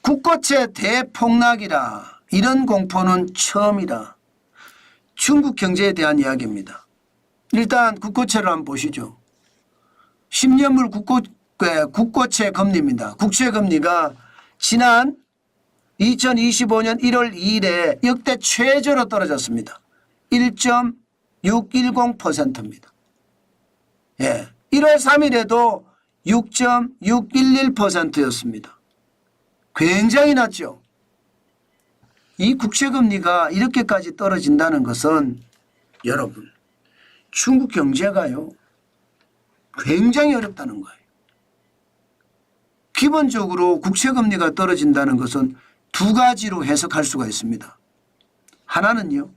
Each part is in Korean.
국고채 대폭락이라, 이런 공포는 처음이라. 중국 경제에 대한 이야기입니다. 일단 국고채를 한번 보시죠. 10년물 국고채 금리입니다. 국채 금리가 지난 2025년 1월 2일에 역대 최저로 떨어졌습니다. 1.610%입니다. 예, 1월 3일에도 6.611%였습니다. 굉장히 낮죠. 이 국채금리가 이렇게까지 떨어진다는 것은 여러분, 중국 경제가요 굉장히 어렵다는 거예요. 기본적으로 국채금리가 떨어진다는 것은 두 가지로 해석할 수가 있습니다. 하나는요,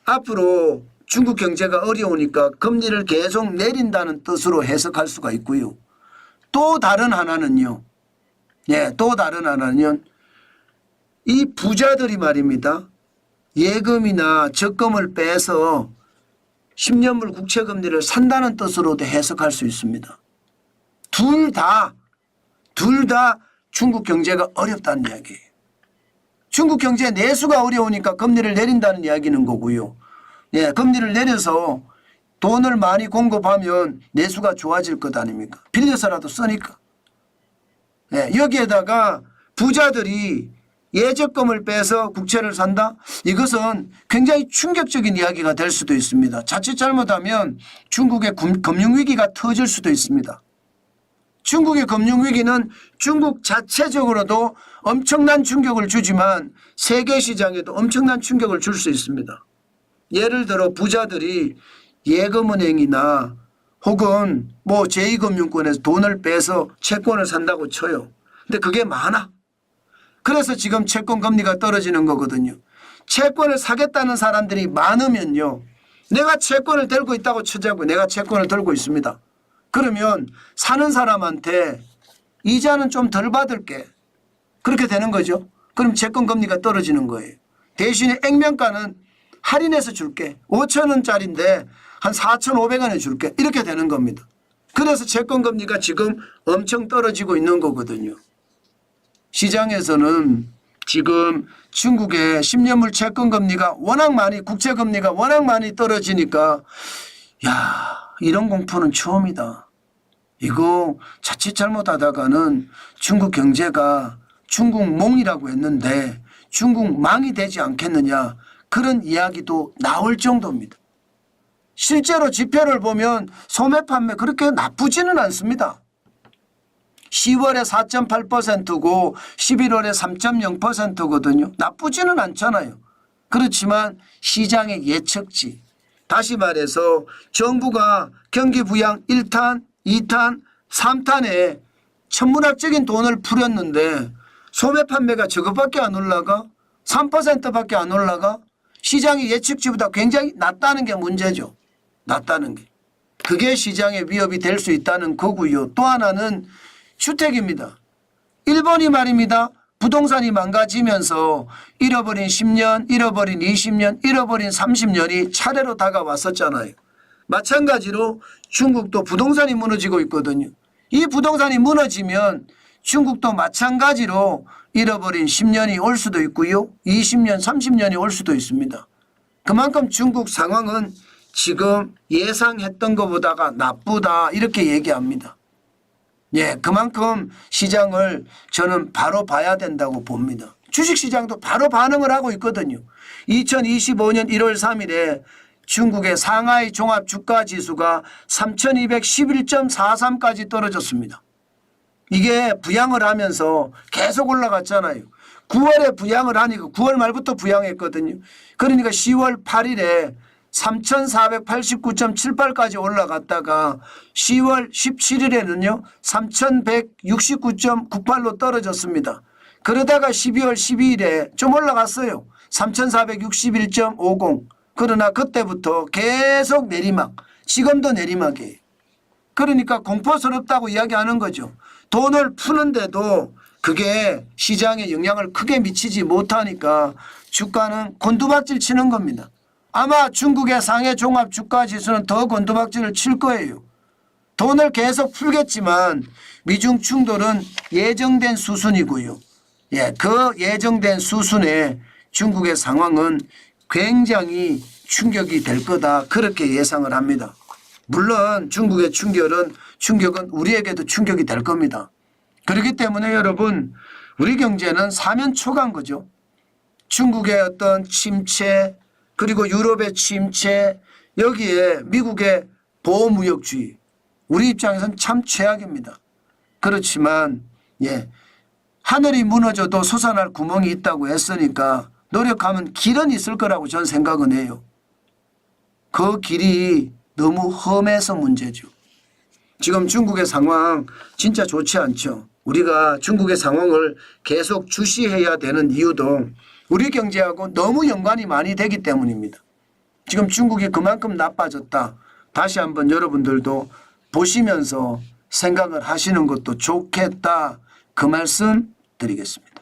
앞으로 중국 경제가 어려우니까 금리를 계속 내린다는 뜻으로 해석할 수가 있고요. 또 다른 하나는요, 또 다른 하나는 이 부자들이 말입니다, 예금이나 적금을 빼서 10년물 국채금리를 산다는 뜻으로도 해석할 수 있습니다. 둘 다 중국 경제가 어렵다는 이야기예요. 중국 경제 내수가 어려우니까 금리를 내린다는 이야기는 거고요. 예, 금리를 내려서 돈을 많이 공급하면 내수가 좋아질 것 아닙니까? 빌려서라도 쓰니까. 예, 여기에다가 부자들이 예적금을 빼서 국채를 산다? 이것은 굉장히 충격적인 이야기가 될 수도 있습니다. 자칫 잘못하면 중국의 금융위기가 터질 수도 있습니다. 중국의 금융위기는 중국 자체적으로도 엄청난 충격을 주지만 세계 시장에도 엄청난 충격을 줄 수 있습니다. 예를 들어 부자들이 예금은행이나 혹은 뭐 제2금융권에서 돈을 빼서 채권을 산다고 쳐요. 근데 그게 많아. 그래서 지금 채권 금리가 떨어지는 거거든요. 채권을 사겠다는 사람들이 많으면요, 내가 채권을 들고 있다고 치자고, 내가 채권을 들고 있습니다. 그러면 사는 사람한테 이자는 좀 덜 받을게, 그렇게 되는 거죠. 그럼 채권 금리가 떨어지는 거예요. 대신에 액면가는 할인해서 줄게, 5,000원짜리인데 한 4,500원에 줄게, 이렇게 되는 겁니다. 그래서 채권 금리가 지금 엄청 떨어지고 있는 거거든요. 시장에서는 지금 중국의 10년물 채권 금리가 워낙 많이, 국채 금리가 워낙 많이 떨어지니까 야, 이런 공포는 처음이다. 이거 자칫 잘못하다가는 중국 경제가 중국몽이라고 했는데 중국망이 되지 않겠느냐, 그런 이야기도 나올 정도입니다. 실제로 지표를 보면 소매 판매 그렇게 나쁘지는 않습니다. 10월에 4.8%고 11월에 3.0%거든요. 나쁘지는 않잖아요. 그렇지만 시장의 예측치, 다시 말해서 정부가 경기 부양 1탄, 2탄, 3탄에 천문학적인 돈을 풀었는데 소매 판매가 저것밖에 안 올라가? 3%밖에 안 올라가? 시장의 예측치보다 굉장히 낮다는 게 문제죠. 낮다는 게. 그게 시장의 위협이 될 수 있다는 거고요. 또 하나는 주택입니다. 일본이 말입니다, 부동산이 망가지면서 잃어버린 10년, 잃어버린 20년, 잃어버린 30년이 차례로 다가왔었잖아요. 마찬가지로 중국도 부동산이 무너지고 있거든요. 이 부동산이 무너지면 중국도 마찬가지로 잃어버린 10년이 올 수도 있고요, 20년, 30년이 올 수도 있습니다. 그만큼 중국 상황은 지금 예상했던 것보다가 나쁘다, 이렇게 얘기합니다. 예, 그만큼 시장을 저는 바로 봐야 된다고 봅니다. 주식시장도 바로 반응을 하고 있거든요. 2025년 1월 3일에 중국의 상하이 종합주가지수가 3211.43까지 떨어졌습니다. 이게 부양을 하면서 계속 올라갔잖아요. 9월에 부양을 하니까 9월 말부터 부양했거든요. 그러니까 10월 8일에 3,489.78까지 올라갔다가 10월 17일에는요 3,169.98로 떨어졌습니다. 그러다가 12월 12일에 좀 올라갔어요. 3,461.50. 그러나 그때부터 계속 내리막, 지금도 내리막이에요. 그러니까 공포스럽다고 이야기하는 거죠. 돈을 푸는데도 그게 시장에 영향을 크게 미치지 못하니까 주가는 곤두박질 치는 겁니다. 아마 중국의 상해 종합주가지수는 더 곤두박질을 칠 거예요. 돈을 계속 풀겠지만 미중 충돌은 예정된 수순이고요. 예, 그 예정된 수순에 중국의 상황은 굉장히 충격이 될 거다. 그렇게 예상을 합니다. 물론 중국의 충격은 우리에게도 충격이 될 겁니다. 그렇기 때문에 여러분 우리 경제는 사면초가인 거죠. 중국의 어떤 침체 그리고 유럽의 침체 여기에 미국의 보호무역주의 우리 입장에서는 참 최악입니다. 그렇지만 예, 하늘이 무너져도 솟아날 구멍이 있다고 했으니까 노력하면 길은 있을 거라고 저는 생각은 해요. 그 길이 너무 험해서 문제죠. 지금 중국의 상황 진짜 좋지 않죠. 우리가 중국의 상황을 계속 주시해야 되는 이유도 우리 경제하고 너무 연관이 많이 되기 때문입니다. 지금 중국이 그만큼 나빠졌다. 다시 한번 여러분들도 보시면서 생각을 하시는 것도 좋겠다. 그 말씀 드리겠습니다.